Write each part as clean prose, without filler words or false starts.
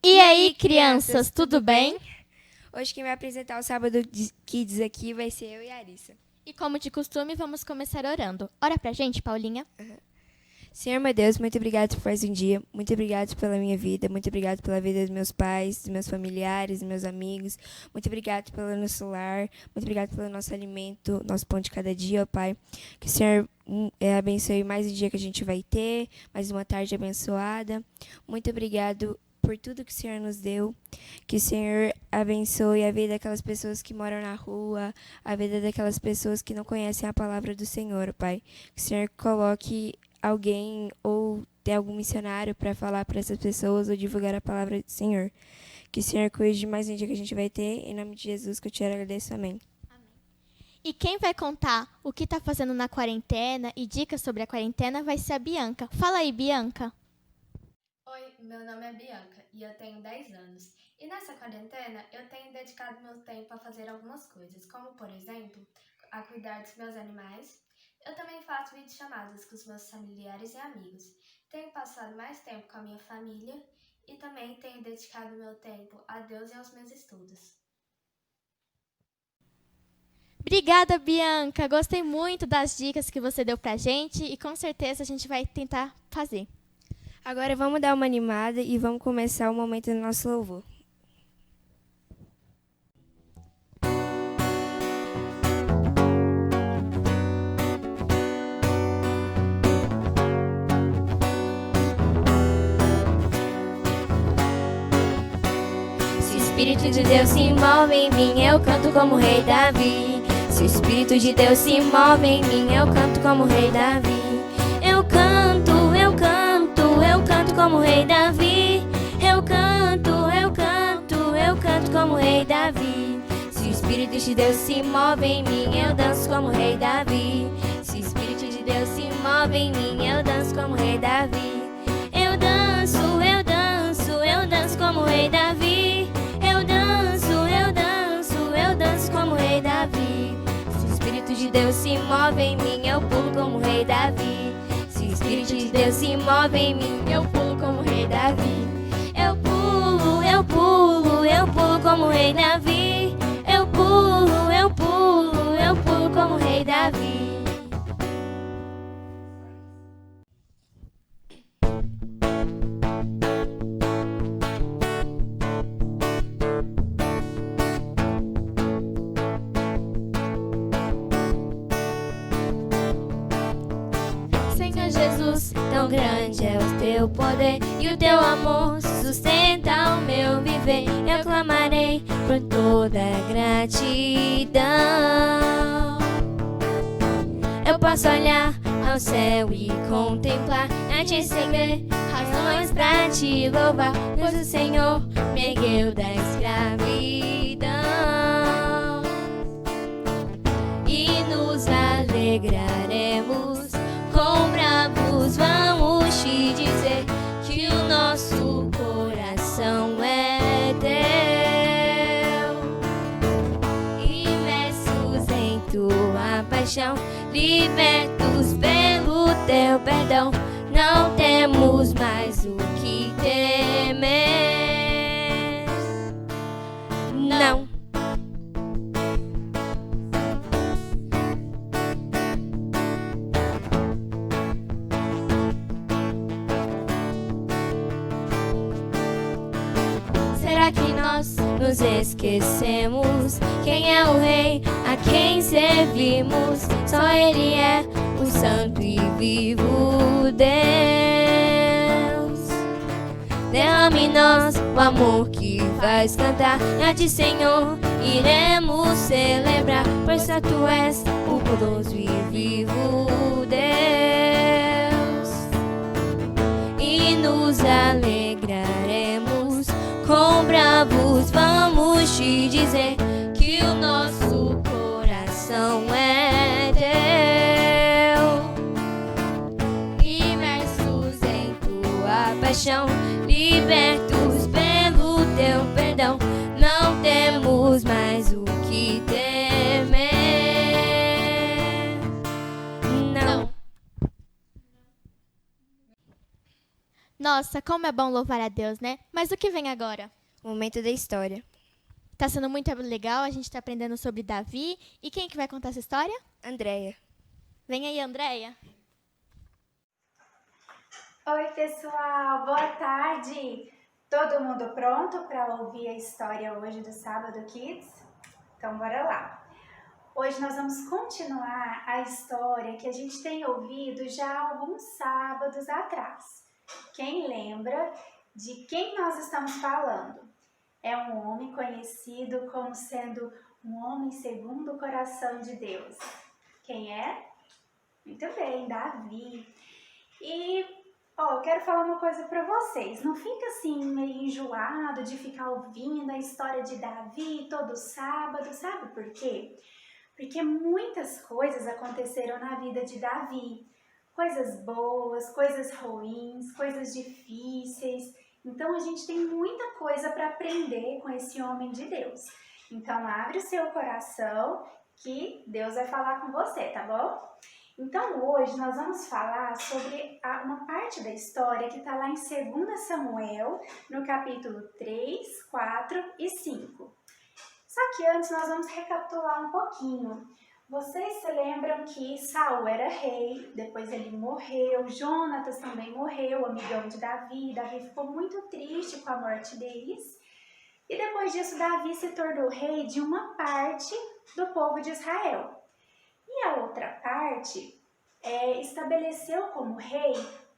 E aí, crianças, tudo bem? Hoje quem vai apresentar o Sábado Kids aqui vai ser eu e a Arissa. E como de costume, vamos começar orando. Ora pra gente, Paulinha. Senhor, meu Deus, muito obrigado por mais um dia. Muito obrigado pela minha vida. Muito obrigado pela vida dos meus pais, dos meus familiares, dos meus amigos. Muito obrigado pelo nosso lar. Muito obrigado pelo nosso alimento, nosso pão de cada dia, ó Pai. Que o Senhor abençoe mais um dia que a gente vai ter, mais uma tarde abençoada. Muito obrigado por tudo que o Senhor nos deu. Que o Senhor abençoe a vida daquelas pessoas que moram na rua, a vida daquelas pessoas que não conhecem a palavra do Senhor, Pai. Que o Senhor coloque alguém ou ter algum missionário para falar para essas pessoas ou divulgar a palavra do Senhor. Que o Senhor cuide de mais um dia que a gente vai ter. Em nome de Jesus que eu te agradeço. Amém. E quem vai contar o que tá fazendo na quarentena e dicas sobre a quarentena vai ser a Bianca. Fala aí, Bianca. Oi, meu nome é Bianca e eu tenho 10 anos. E nessa quarentena eu tenho dedicado meu tempo a fazer algumas coisas, como por exemplo, a cuidar dos meus animais. Eu também faço videochamadas com os meus familiares e amigos. Tenho passado mais tempo com a minha família e também tenho dedicado meu tempo a Deus e aos meus estudos. Obrigada, Bianca. Gostei muito das dicas que você deu pra gente e com certeza a gente vai tentar fazer. Agora vamos dar uma animada e vamos começar o momento do nosso louvor. Se o Espírito de Deus se move em mim, eu canto como o rei Davi. Se o Espírito de Deus se move em mim, eu canto como o rei Davi. Eu canto, eu canto, eu canto como o rei Davi. Eu canto, eu canto, eu canto como o rei Davi. Se o Espírito de Deus se move em mim, eu danço como o rei Davi. Se o Espírito de Deus se move em mim, eu danço como o rei Davi. Eu danço, eu danço, eu danço como o rei Davi. Eu danço, eu danço, eu danço como o rei Davi. Se o Espírito de Deus se move em mim, eu pulo como o rei Davi. Se o Espírito de Deus se move em mim, eu pulo como o rei Davi. Eu pulo, eu pulo, eu pulo como o rei Davi. Eu pulo, eu pulo, eu pulo como o rei Davi. Senhor Jesus, tão grande é o teu poder e o teu amor sustenta o meu viver. Eu clamarei por toda gratidão. Eu posso olhar ao céu e contemplar, a te seguir, razões pra te louvar, pois o Senhor me ergueu da escravidão. E nos alegraremos, com bravos vamos te dizer que o nosso coração é teu. Imersos em tua paixão, libertos pelo teu perdão, não temos mais o que temer. Não. Será que nós nos esquecemos quem é o rei a quem servimos? Só ele é o santo e vivo Deus. Derrame em nós o amor que faz cantar, e a ti, Senhor, iremos celebrar, pois só tu és o poderoso e vivo Deus. E nos alegraremos, com bravos vamos te dizer que o nosso coração é teu. Imersos em tua paixão, libertos pelo teu perdão, não temos mais o que temer. Não. Nossa, como é bom louvar a Deus, né? Mas o que vem agora? Momento da história. Tá sendo muito legal, a gente tá aprendendo sobre Davi. E quem que vai contar essa história? Andréia. Vem aí, Andréia. Oi, pessoal, boa tarde! Todo mundo pronto para ouvir a história hoje do Sábado Kids? Então, bora lá! Hoje nós vamos continuar a história que a gente tem ouvido já há alguns sábados atrás. Quem lembra de quem nós estamos falando? É um homem conhecido como sendo um homem segundo o coração de Deus. Quem é? Muito bem, Davi. E eu quero falar uma coisa para vocês. Não fica assim meio enjoado de ficar ouvindo a história de Davi todo sábado, sabe por quê? Porque muitas coisas aconteceram na vida de Davi. Coisas boas, coisas ruins, coisas difíceis. Então a gente tem muita coisa para aprender com esse homem de Deus. Então abre o seu coração que Deus vai falar com você, tá bom? Então hoje nós vamos falar sobre uma parte da história que está lá em 2 Samuel, no capítulo 3, 4 e 5. Só que antes nós vamos recapitular um pouquinho. Vocês se lembram que Saul era rei, depois ele morreu, Jonatas também morreu, amigão de Davi. Davi ficou muito triste com a morte deles. E depois disso Davi se tornou rei de uma parte do povo de Israel. E a outra parte estabeleceu como rei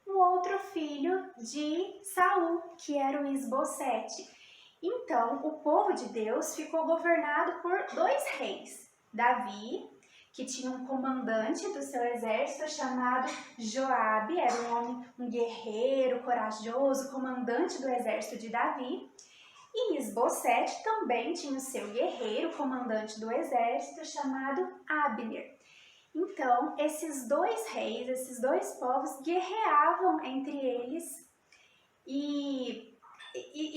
um outro filho de Saul, que era o Isbosete. Então, o povo de Deus ficou governado por 2 reis. Davi, que tinha um comandante do seu exército chamado Joabe, era um guerreiro, corajoso, comandante do exército de Davi. E Isbosete também tinha o seu guerreiro, comandante do exército, chamado Abner. Então, esses 2 reis, esses 2 povos guerreavam entre eles e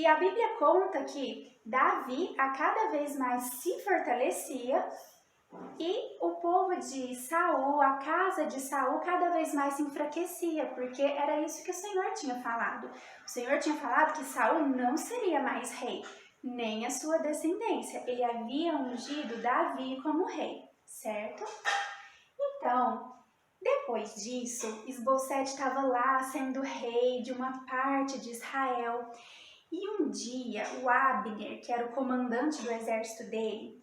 a Bíblia conta que Davi a cada vez mais se fortalecia e o povo de Saul, a casa de Saul, cada vez mais se enfraquecia, porque era isso que o Senhor tinha falado. O Senhor tinha falado que Saul não seria mais rei, nem a sua descendência. Ele havia ungido Davi como rei, certo? Então, depois disso, Isbosete estava lá sendo rei de uma parte de Israel. E um dia, o Abner, que era o comandante do exército dele,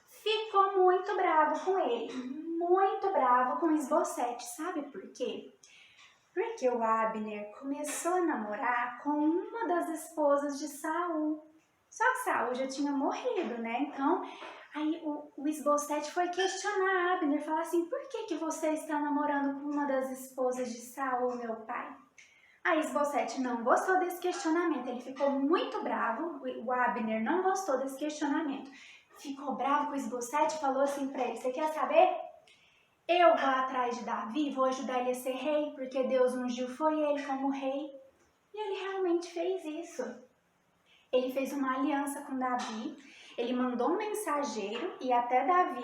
ficou muito bravo com ele, muito bravo com Isbosete. Sabe por quê? Porque o Abner começou a namorar com uma das esposas de Saul. Só que Saul já tinha morrido, né? Então, aí o Isbosete foi questionar Abner, falar assim: por que você está namorando com uma das esposas de Saul, meu pai? Aí Isbosete não gostou desse questionamento, ele ficou muito bravo, o Abner não gostou desse questionamento. Ficou bravo com o Isbosete e falou assim para ele: você quer saber? Eu vou atrás de Davi, vou ajudar ele a ser rei, porque Deus ungiu foi ele como rei. E ele realmente fez isso. Ele fez uma aliança com Davi, ele mandou um mensageiro ir até Davi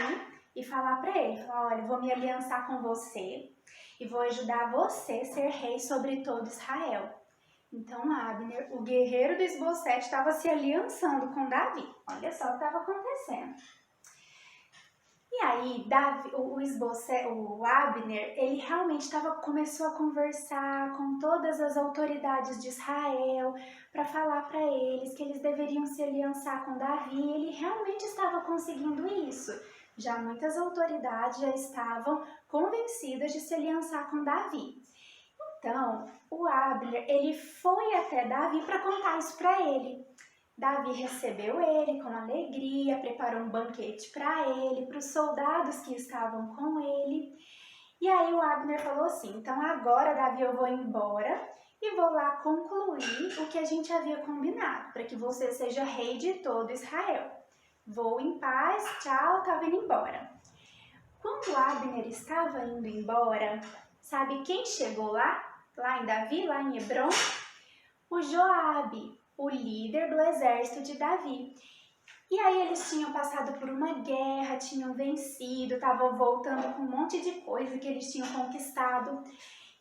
e falar para ele, olha, vou me aliançar com você e vou ajudar você a ser rei sobre todo Israel. Então Abner, o guerreiro do Isbosete, estava se aliançando com Davi. Olha só o que estava acontecendo. E aí, o Abner, ele realmente começou a conversar com todas as autoridades de Israel para falar para eles que eles deveriam se aliançar com Davi. E ele realmente estava conseguindo isso. Já muitas autoridades já estavam convencidas de se aliançar com Davi. Então, o Abner, ele foi até Davi para contar isso para ele. Davi recebeu ele com alegria, preparou um banquete para ele, para os soldados que estavam com ele. E aí o Abner falou assim: então agora, Davi, eu vou embora e vou lá concluir o que a gente havia combinado, para que você seja rei de todo Israel. Vou em paz, tchau, estava indo embora. Quando Abner estava indo embora, sabe quem chegou lá? Lá em Davi, lá em Hebron? O Joabe, o líder do exército de Davi. E aí eles tinham passado por uma guerra, tinham vencido, estavam voltando com um monte de coisa que eles tinham conquistado.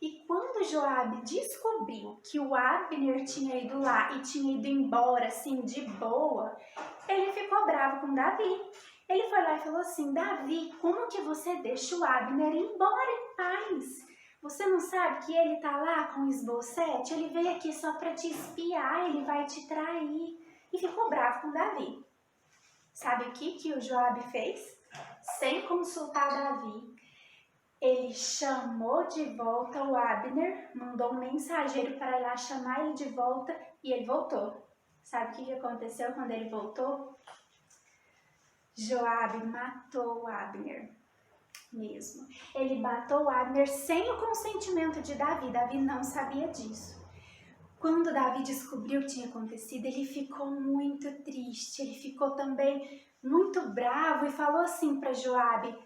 E quando Joabe descobriu que o Abner tinha ido lá e tinha ido embora, assim, de boa, ele ficou bravo com Davi. Ele foi lá e falou assim: Davi, como que você deixa o Abner ir embora em paz? Você não sabe que ele tá lá com o Isbosete? Ele veio aqui só para te espiar, ele vai te trair. E ficou bravo com Davi. Sabe o que o Joabe fez? Sem consultar Davi, ele chamou de volta o Abner, mandou um mensageiro para ir lá chamar ele de volta e ele voltou. Sabe o que aconteceu quando ele voltou? Joabe matou o Abner mesmo. Ele matou o Abner sem o consentimento de Davi. Davi não sabia disso. Quando Davi descobriu o que tinha acontecido, ele ficou muito triste. Ele ficou também muito bravo e falou assim para Joabe: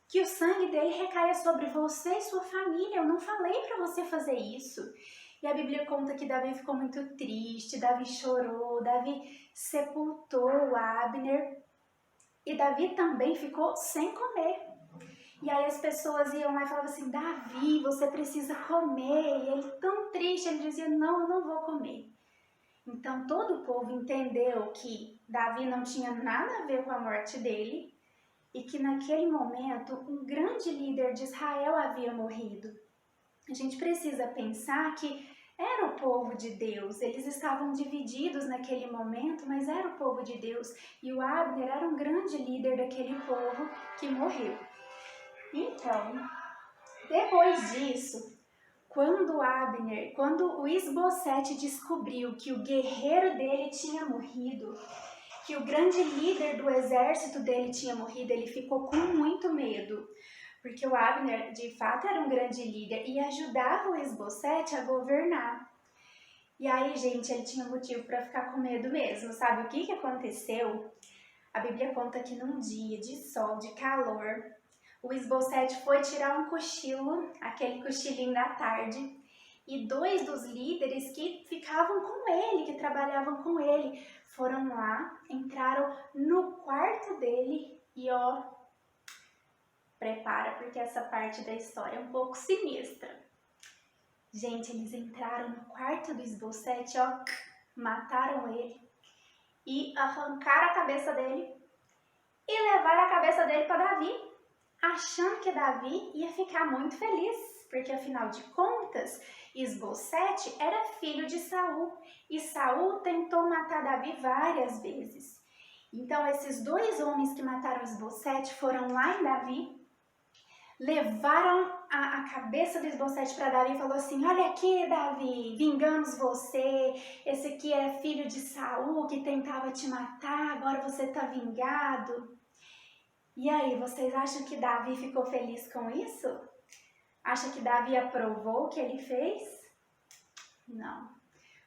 que o sangue dele recaia sobre você e sua família. Eu não falei para você fazer isso. E a Bíblia conta que Davi ficou muito triste, Davi chorou, Davi sepultou o Abner. E Davi também ficou sem comer. E aí as pessoas iam lá e falavam assim: Davi, você precisa comer. E ele tão triste, ele dizia: não, eu não vou comer. Então todo o povo entendeu que Davi não tinha nada a ver com a morte dele e que naquele momento um grande líder de Israel havia morrido. A gente precisa pensar que era o povo de Deus, eles estavam divididos naquele momento, mas era o povo de Deus. E o Abner era um grande líder daquele povo que morreu. Então, depois disso, quando o Isbosete descobriu que o guerreiro dele tinha morrido, que o grande líder do exército dele tinha morrido, ele ficou com muito medo, porque o Abner, de fato, era um grande líder e ajudava o Isbosete a governar. E aí, gente, ele tinha motivo para ficar com medo mesmo. Sabe o que aconteceu? A Bíblia conta que num dia de sol, de calor, o Isbosete foi tirar um cochilo, aquele cochilinho da tarde, e 2 dos líderes que ficavam com ele, que trabalhavam com ele, foram lá, entraram no quarto dele e prepara, porque essa parte da história é um pouco sinistra. Gente, eles entraram no quarto do Isbosete, mataram ele e arrancaram a cabeça dele e levaram a cabeça dele para Davi, achando que Davi ia ficar muito feliz, porque afinal de contas, Isbosete era filho de Saul e Saul tentou matar Davi várias vezes. Então esses 2 homens que mataram Isbosete foram lá em Davi, levaram a cabeça do Isbosete para Davi e falou assim: olha aqui, Davi, vingamos você, esse aqui é filho de Saul que tentava te matar, agora você está vingado. E aí, vocês acham que Davi ficou feliz com isso? Acha que Davi aprovou o que ele fez? Não.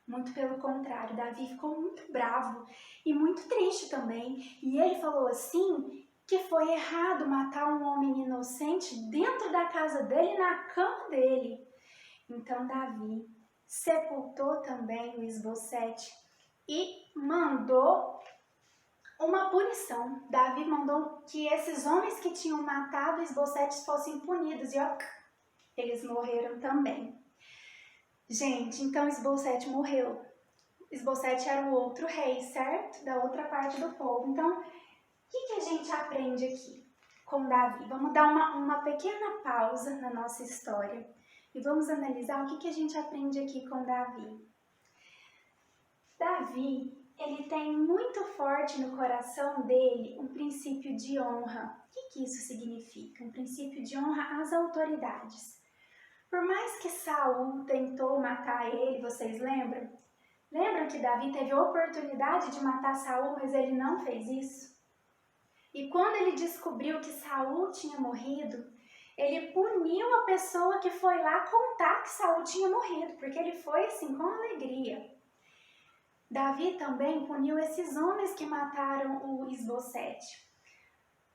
Muito pelo contrário, Davi ficou muito bravo e muito triste também. E ele falou assim que foi errado matar um homem inocente dentro da casa dele, na cama dele. Então Davi sepultou também o Isbosete e mandou uma punição. Davi mandou que esses homens que tinham matado Isbosete fossem punidos e eles morreram também. Gente, então Isbosete morreu. Isbosete era o outro rei, certo? Da outra parte do povo. Então, o que a gente aprende aqui com Davi? Vamos dar uma pequena pausa na nossa história e vamos analisar o que a gente aprende aqui com Davi. Davi, ele tem muito forte no coração dele um princípio de honra. O que isso significa? Um princípio de honra às autoridades. Por mais que Saul tentou matar ele, vocês lembram? Lembram que Davi teve a oportunidade de matar Saul, mas ele não fez isso? E quando ele descobriu que Saul tinha morrido, ele puniu a pessoa que foi lá contar que Saul tinha morrido, porque ele foi assim com alegria. Davi também puniu esses homens que mataram o Isbosete,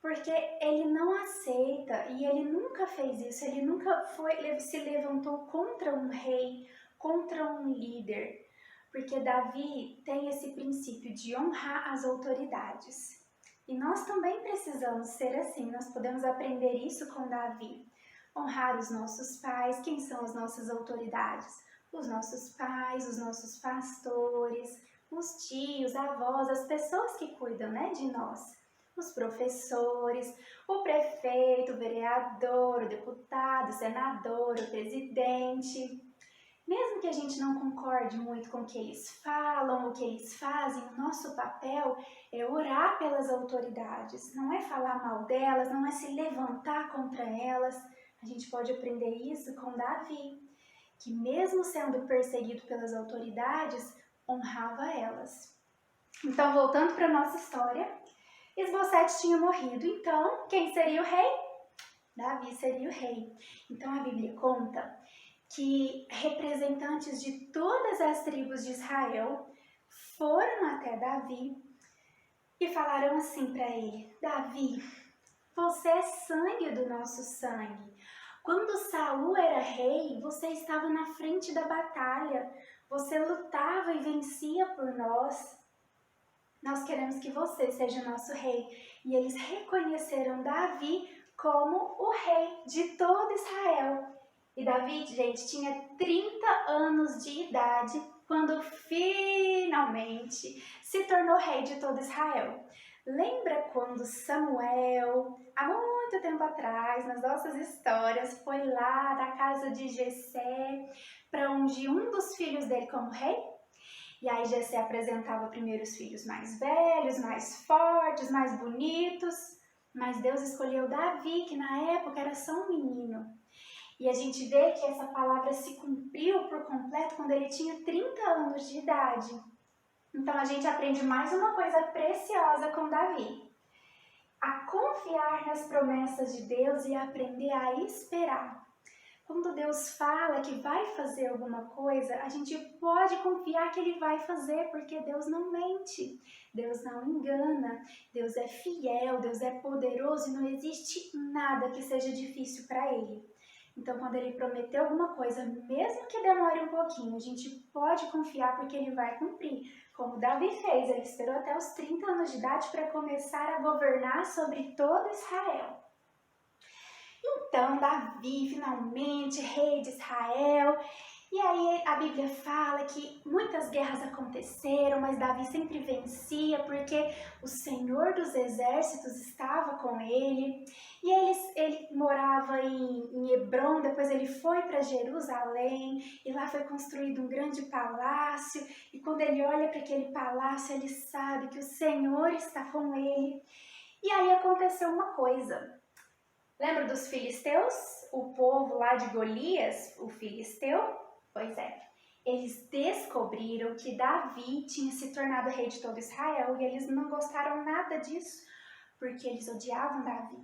porque ele não aceita e ele nunca fez isso, ele nunca se levantou contra um rei, contra um líder, porque Davi tem esse princípio de honrar as autoridades. E nós também precisamos ser assim, nós podemos aprender isso com Davi. Honrar os nossos pais. Quem são as nossas autoridades? Os nossos pais, os nossos pastores, os tios, avós, as pessoas que cuidam, né, de nós. Os professores, o prefeito, o vereador, o deputado, o senador, o presidente. Mesmo que a gente não concorde muito com o que eles falam, o que eles fazem, o nosso papel é orar pelas autoridades, não é falar mal delas, não é se levantar contra elas. A gente pode aprender isso com Davi, que mesmo sendo perseguido pelas autoridades, honrava elas. Então, voltando para a nossa história, Esbocete tinha morrido, então quem seria o rei? Davi seria o rei. Então a Bíblia conta que representantes de todas as tribos de Israel foram até Davi e falaram assim para ele: Davi, você é sangue do nosso sangue. Quando Saul era rei, você estava na frente da batalha, você lutava e vencia por nós. Nós queremos que você seja nosso rei. E eles reconheceram Davi como o rei de todo Israel. E Davi, gente, tinha 30 anos de idade quando finalmente se tornou rei de todo Israel. Lembra quando Samuel, há muito tempo atrás, nas nossas histórias, foi lá da casa de Jessé para ungir um dos filhos dele como rei? E aí Jessé apresentava primeiro os filhos mais velhos, mais fortes, mais bonitos, mas Deus escolheu Davi, que na época era só um menino. E a gente vê que essa palavra se cumpriu por completo quando ele tinha 30 anos de idade. Então a gente aprende mais uma coisa preciosa com Davi: a confiar nas promessas de Deus e aprender a esperar. Quando Deus fala que vai fazer alguma coisa, a gente pode confiar que Ele vai fazer, porque Deus não mente, Deus não engana, Deus é fiel, Deus é poderoso e não existe nada que seja difícil para Ele. Então, quando Ele prometeu alguma coisa, mesmo que demore um pouquinho, a gente pode confiar porque Ele vai cumprir. Como Davi fez, ele esperou até os 30 anos de idade para começar a governar sobre todo Israel. Então, Davi, finalmente, rei de Israel. E aí a Bíblia fala que muitas guerras aconteceram, mas Davi sempre vencia, porque o Senhor dos Exércitos estava com ele. E ele morava em Hebrom, depois ele foi para Jerusalém, e lá foi construído um grande palácio. E quando ele olha para aquele palácio, ele sabe que o Senhor está com ele. E aí aconteceu uma coisa. Lembra dos filisteus? O povo lá de Golias, o filisteu? Pois é, eles descobriram que Davi tinha se tornado rei de todo Israel e eles não gostaram nada disso, porque eles odiavam Davi.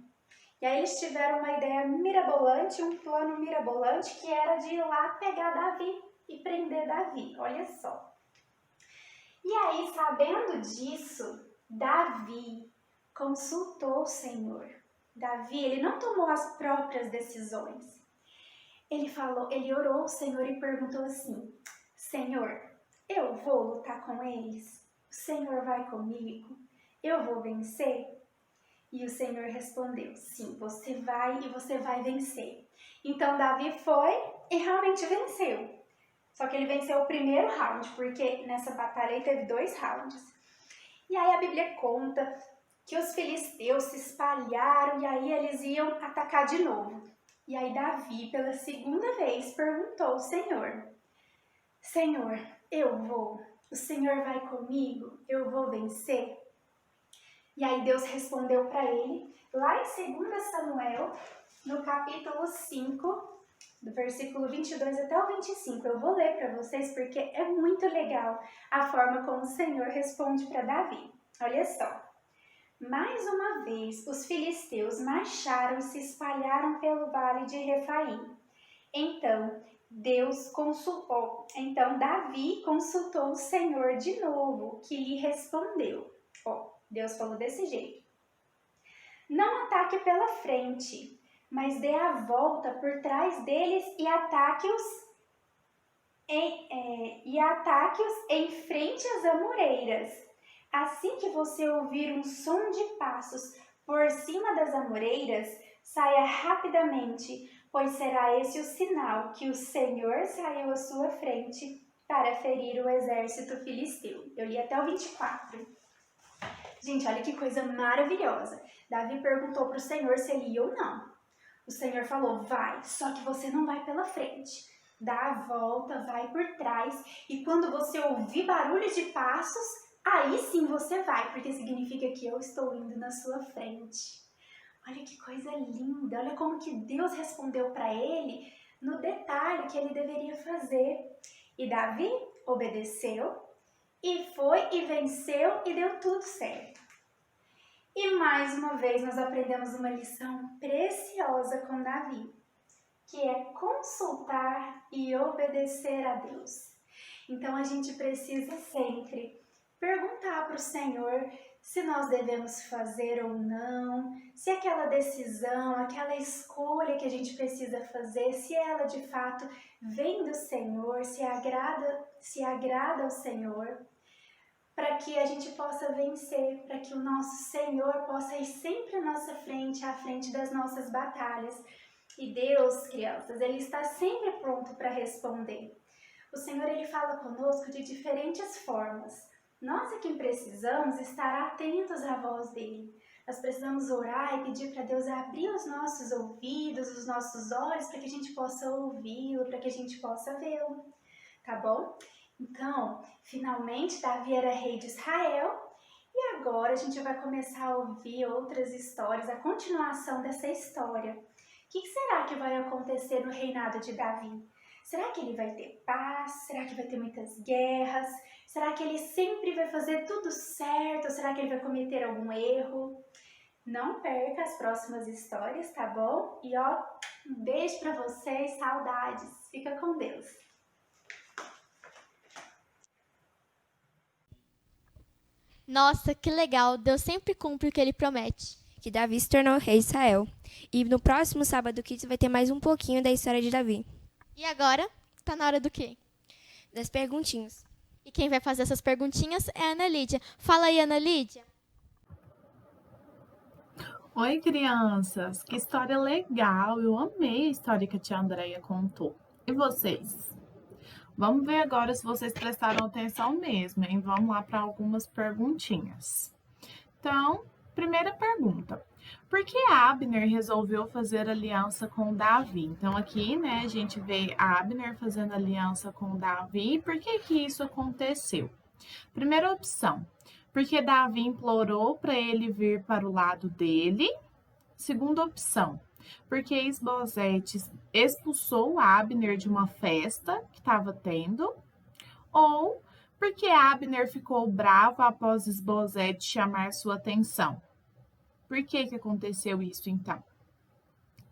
E aí eles tiveram uma ideia mirabolante, um plano mirabolante, que era de ir lá pegar Davi e prender Davi, olha só. E aí, sabendo disso, Davi consultou o Senhor. Davi, ele não tomou as próprias decisões. Ele orou ao Senhor e perguntou assim: Senhor, eu vou lutar com eles? O Senhor vai comigo? Eu vou vencer? E o Senhor respondeu: sim, você vai e você vai vencer. Então Davi foi e realmente venceu. Só que ele venceu o primeiro round, porque nessa batalha aí teve 2 rounds. E aí a Bíblia conta que os filisteus se espalharam e aí eles iam atacar de novo. E aí Davi, pela segunda vez, perguntou ao Senhor: Senhor, eu vou? O Senhor vai comigo? Eu vou vencer? E aí Deus respondeu para ele, lá em 2 Samuel, no capítulo 5, do versículo 22 até o 25. Eu vou ler para vocês porque é muito legal a forma como o Senhor responde para Davi. Olha só. Mais uma vez, os filisteus marcharam e se espalharam pelo vale de Refaim. Então Davi consultou o Senhor de novo, que lhe respondeu. Deus falou desse jeito: não ataque pela frente, mas dê a volta por trás deles e ataque-os em frente às amoreiras. Assim que você ouvir um som de passos por cima das amoreiras, saia rapidamente, pois será esse o sinal que o Senhor saiu à sua frente para ferir o exército filisteu. Eu li até o 24. Gente, olha que coisa maravilhosa. Davi perguntou para o Senhor se ele ia ou não. O Senhor falou, vai, só que você não vai pela frente. Dá a volta, vai por trás, e quando você ouvir barulho de passos, aí sim você vai, porque significa que eu estou indo na sua frente. Olha que coisa linda, olha como que Deus respondeu para ele no detalhe que ele deveria fazer. E Davi obedeceu, e foi e venceu e deu tudo certo. E mais uma vez nós aprendemos uma lição preciosa com Davi, que é consultar e obedecer a Deus. Então a gente precisa sempre perguntar para o Senhor se nós devemos fazer ou não, se aquela decisão, aquela escolha que a gente precisa fazer, se ela de fato vem do Senhor, se agrada ao Senhor, para que a gente possa vencer, para que o nosso Senhor possa ir sempre à nossa frente, à frente das nossas batalhas. E Deus, crianças, Ele está sempre pronto para responder. O Senhor, Ele fala conosco de diferentes formas. Nós é quem precisamos estar atentos à voz dEle. Nós precisamos orar e pedir para Deus abrir os nossos ouvidos, os nossos olhos, para que a gente possa ouvi-lo, para que a gente possa vê-lo. Tá bom? Então, finalmente, Davi era rei de Israel. E agora a gente vai começar a ouvir outras histórias, a continuação dessa história. O que será que vai acontecer no reinado de Davi? Será que ele vai ter paz? Será que vai ter muitas guerras? Será que ele sempre vai fazer tudo certo? Ou será que ele vai cometer algum erro? Não perca as próximas histórias, tá bom? E ó, um beijo pra vocês, saudades. Fica com Deus. Nossa, que legal! Deus sempre cumpre o que Ele promete. Que Davi se tornou rei de Israel. E no próximo Sábado Kids vai ter mais um pouquinho da história de Davi. E agora, tá na hora do quê? Das perguntinhas. E quem vai fazer essas perguntinhas é a Ana Lídia. Fala aí, Ana Lídia. Oi, crianças! Que história legal! Eu amei a história que a tia Andréia contou. E vocês? Vamos ver agora se vocês prestaram atenção mesmo, hein? Vamos lá para algumas perguntinhas. Então, primeira pergunta. Por que Abner resolveu fazer aliança com Davi? Então, aqui, né, a gente vê Abner fazendo aliança com Davi. Por que isso aconteceu? Primeira opção, porque Davi implorou para ele vir para o lado dele. Segunda opção, porque Isbosete expulsou Abner de uma festa que estava tendo. Ou porque Abner ficou bravo após Isbosete chamar sua atenção. Por que aconteceu isso, então?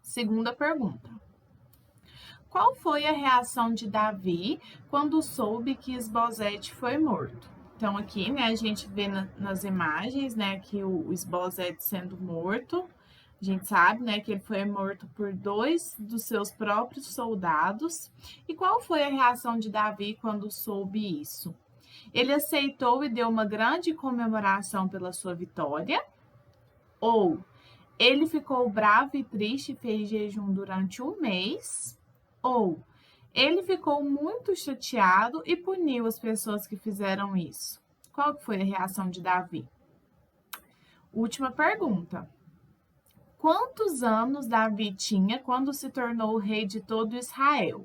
Segunda pergunta. Qual foi a reação de Davi quando soube que Isbosete foi morto? Então, aqui, né, a gente vê nas imagens, né, que o Isbosete sendo morto. A gente sabe, né, que ele foi morto por 2 dos seus próprios soldados. E qual foi a reação de Davi quando soube isso? Ele aceitou e deu uma grande comemoração pela sua vitória? Ou ele ficou bravo e triste e fez jejum durante 1 mês? Ou ele ficou muito chateado e puniu as pessoas que fizeram isso? Qual foi a reação de Davi? Última pergunta. Quantos anos Davi tinha quando se tornou rei de todo Israel?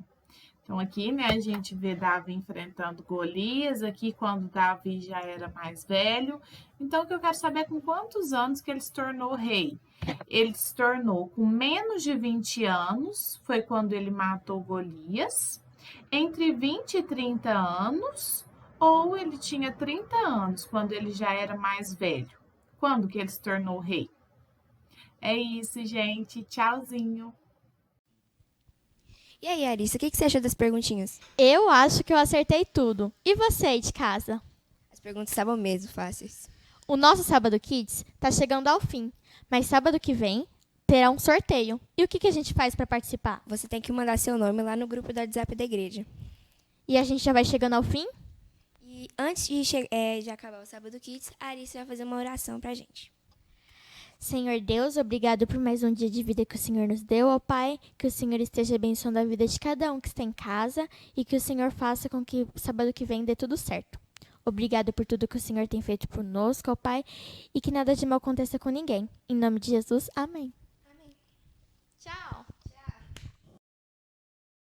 Então, aqui, né, a gente vê Davi enfrentando Golias, aqui quando Davi já era mais velho. Então, o que eu quero saber é com quantos anos que ele se tornou rei. Ele se tornou com menos de 20 anos, foi quando ele matou Golias. Entre 20 e 30 anos, ou ele tinha 30 anos, quando ele já era mais velho. Quando que ele se tornou rei? É isso, gente. Tchauzinho. E aí, Arissa, o que você achou das perguntinhas? Eu acho que eu acertei tudo. E você aí de casa? As perguntas estavam mesmo fáceis. O nosso Sábado Kids tá chegando ao fim, mas sábado que vem terá um sorteio. E o que a gente faz para participar? Você tem que mandar seu nome lá no grupo do WhatsApp da igreja. E a gente já vai chegando ao fim? E antes de acabar o Sábado Kids, a Arissa vai fazer uma oração pra gente. Senhor Deus, obrigado por mais um dia de vida que o Senhor nos deu, ó Pai. Que o Senhor esteja abençoando a vida de cada um que está em casa e que o Senhor faça com que sábado que vem dê tudo certo. Obrigado por tudo que o Senhor tem feito por nós, ó Pai, e que nada de mal aconteça com ninguém. Em nome de Jesus, amém. Tchau.